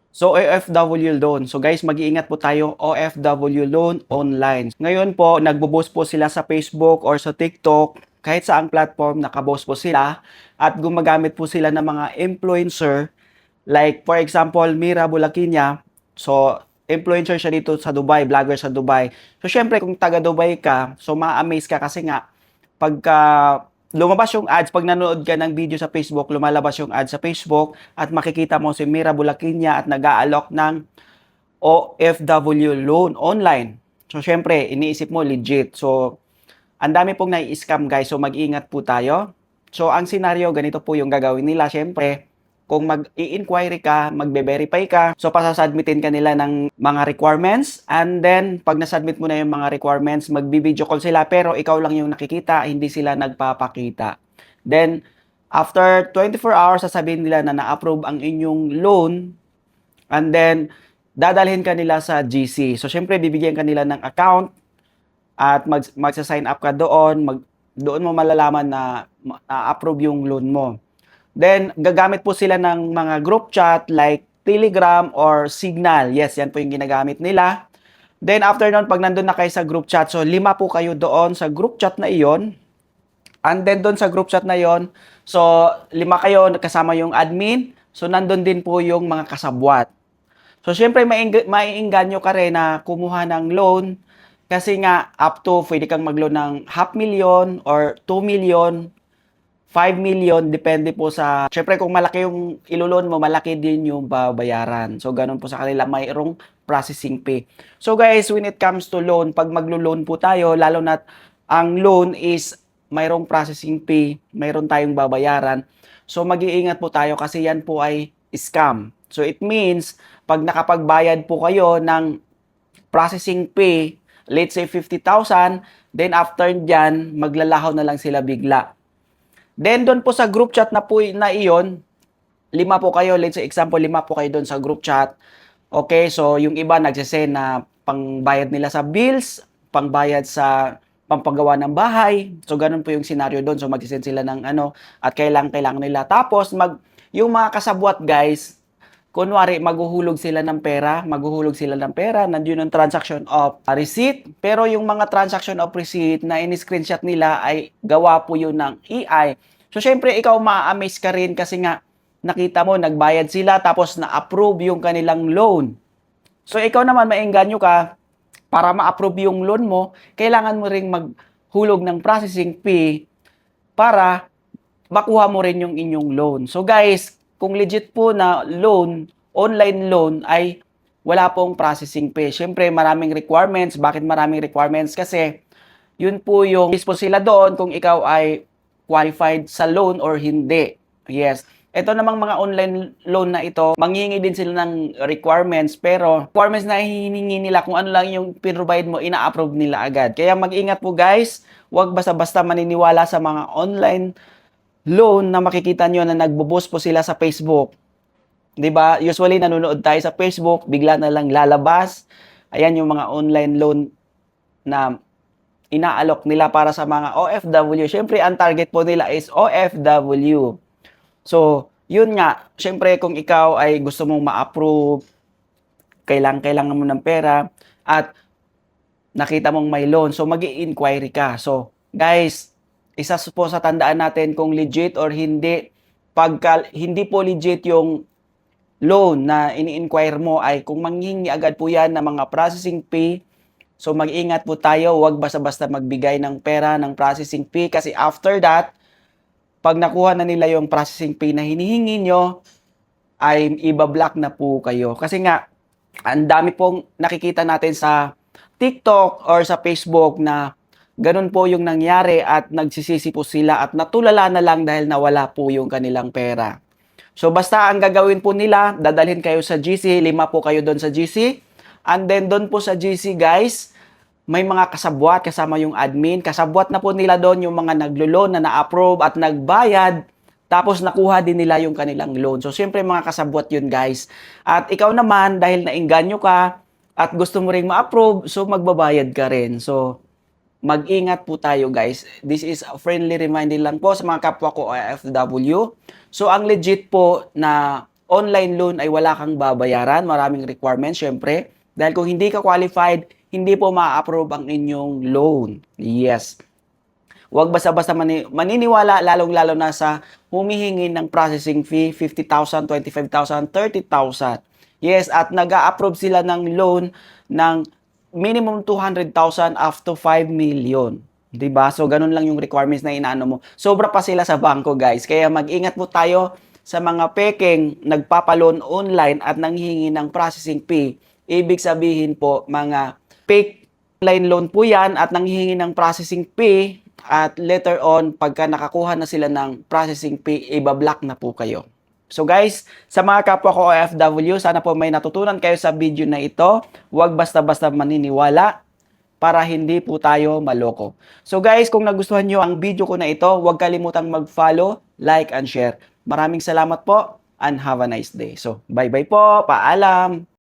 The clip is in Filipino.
So, OFW loan. So guys, mag-iingat po tayo, OFW loan online. Ngayon po, nagbo-boast po sila sa Facebook or sa TikTok, kahit saang platform, nakaboast po sila at gumagamit po sila ng mga influencer. Like, for example, Mira Bulakinya. So, influencer siya dito sa Dubai, vlogger sa Dubai. So, syempre, kung taga Dubai ka, so ma-amaze ka kasi nga, pagka lumabas yung ads, pag nanood ka ng video sa Facebook, lumalabas yung ads sa Facebook at makikita mo si Mira Bulakinya at nag-aalok ng OFW loan online. So, syempre, iniisip mo legit. So, ang dami pong nai-scam guys, so mag-ingat po tayo. So, ang scenario, ganito po yung gagawin nila. Syempre, kung mag-i-inquiry ka, magbe-verify ka, so pasasubmitin ka nila ng mga requirements, and then, pag nasubmit mo na yung mga requirements, magbi-video call sila, pero ikaw lang yung nakikita, hindi sila nagpapakita. Then, after 24 hours, sasabihin nila na na-approve ang inyong loan, and then, dadalhin ka nila sa GC. So, syempre, bibigyan ka nila ng account, at magsa-sign up ka doon, doon mo malalaman na na-approve yung loan mo. Then, gagamit po sila ng mga group chat like Telegram or Signal. Yes, yan po yung ginagamit nila. Then, after nun, pag nandun na kayo sa group chat, so 5 po kayo doon sa group chat na iyon. And then, doon sa group chat na iyon, so 5 kayo kasama yung admin. So, nandun din po yung mga kasabwat. So, syempre, maiinganyo ka rin na kumuha ng loan kasi nga, up to, pwede kang mag-loan ng 500,000 or 2 million, 5 million, depende po sa, syempre kung malaki yung iloloan mo, malaki din yung babayaran. So, ganun po sa kanila, mayroong processing fee. So, guys, when it comes to loan, pag maglo-loan po tayo, lalo na ang loan is mayroong processing fee, mayroon tayong babayaran. So, mag-iingat po tayo kasi yan po ay scam. So, it means, pag nakapagbayad po kayo ng processing fee, let's say 50,000, then after dyan, maglalaho na lang sila bigla. Then doon po sa group chat na po na iyon, 5 po kayo, let's say example, 5 po kayo doon sa group chat. Okay, so yung iba nagsisend na pangbayad nila sa bills, pangbayad sa pampagawa ng bahay. So ganun po yung scenario doon. So magsisend sila ng ano at kailangan nila. Tapos yung mga kasabwat guys, kunwari, maghuhulog sila ng pera, nandiyon ang transaction of receipt, pero yung mga transaction of receipt na in-screenshot nila ay gawa po yun ng AI. So, syempre, ikaw ma-amaze ka rin kasi nga, nakita mo, nagbayad sila, tapos na-approve yung kanilang loan. So, ikaw naman, maengganyo ka, para ma-approve yung loan mo, kailangan mo ring maghulog ng processing fee para makuha mo rin yung inyong loan. So guys, kung legit po na loan, online loan ay wala pong processing fee. Siyempre, maraming requirements. Bakit maraming requirements? Kasi yun po yung mismo sila doon kung ikaw ay qualified sa loan or hindi. Yes. Ito namang mga online loan na ito, manghihingi din sila ng requirements, pero requirements na hihingi nila kung ano lang yung pinrovide mo, ina-approve nila agad. Kaya mag-ingat po guys, huwag basta-basta maniniwala sa mga online loan na makikita nyo na nagbo-boost po sila sa Facebook. 'Di ba? Usually nanonood tayo sa Facebook, bigla na lang lalabas. Ayan yung mga online loan na inaalok nila para sa mga OFW. Siyempre, ang target po nila is OFW. So, yun nga, siyempre kung ikaw ay gusto mong ma-approve, kailangan mo ng pera at nakita mong may loan, so mag-i-inquiry ka. So, guys, isa po sa tandaan natin kung legit or hindi. Pagka hindi po legit yung loan na ini-inquire mo ay kung manghingi agad po yan ng mga processing fee. So mag-ingat po tayo, huwag basta-basta magbigay ng pera ng processing fee kasi after that, pag nakuha na nila yung processing fee na hinihingi nyo, ay iba-block na po kayo. Kasi nga, ang dami pong nakikita natin sa TikTok or sa Facebook na ganun po yung nangyari at nagsisisi po sila at natulala na lang dahil nawala po yung kanilang pera. So basta ang gagawin po nila, dadalhin kayo sa GC, 5 po kayo doon sa GC. And then doon po sa GC guys, may mga kasabwat kasama yung admin. Kasabwat na po nila doon yung mga naglo-loan na na-approve at nagbayad. Tapos nakuha din nila yung kanilang loan. So siyempre mga kasabwat yun guys. At ikaw naman dahil nainganyo ka at gusto mo ring ma-approve, so magbabayad ka rin. So mag-ingat po tayo guys. This is a friendly reminder lang po sa mga kapwa ko OFW. So ang legit po na online loan ay wala kang babayaran, maraming requirements syempre. Dahil kung hindi ka qualified, hindi po ma-approve ang inyong loan. Yes. Huwag basta-basta maniniwala, lalong-lalo na sa humihingi ng processing fee, 50,000, 25,000, 30,000. Yes, at nag-a-approve sila ng loan ng minimum 200,000 up to 5 million. 'Di ba? So, ganun lang yung requirements na inaano mo. Sobra pa sila sa bangko, guys. Kaya mag-ingat po tayo sa mga pekeng nagpapaloan online at nanghihingi ng processing fee. Ibig sabihin po, mga fake online loan po yan at nanghihingi ng processing fee at later on, pagka nakakuha na sila ng processing fee, ibablock na po kayo. So guys, sa mga kapwa ko OFW, sana po may natutunan kayo sa video na ito. Huwag basta-basta maniniwala para hindi po tayo maloko. So guys, kung nagustuhan nyo ang video ko na ito, huwag kalimutang mag-follow, like, and share. Maraming salamat po and have a nice day. So, bye-bye po. Paalam!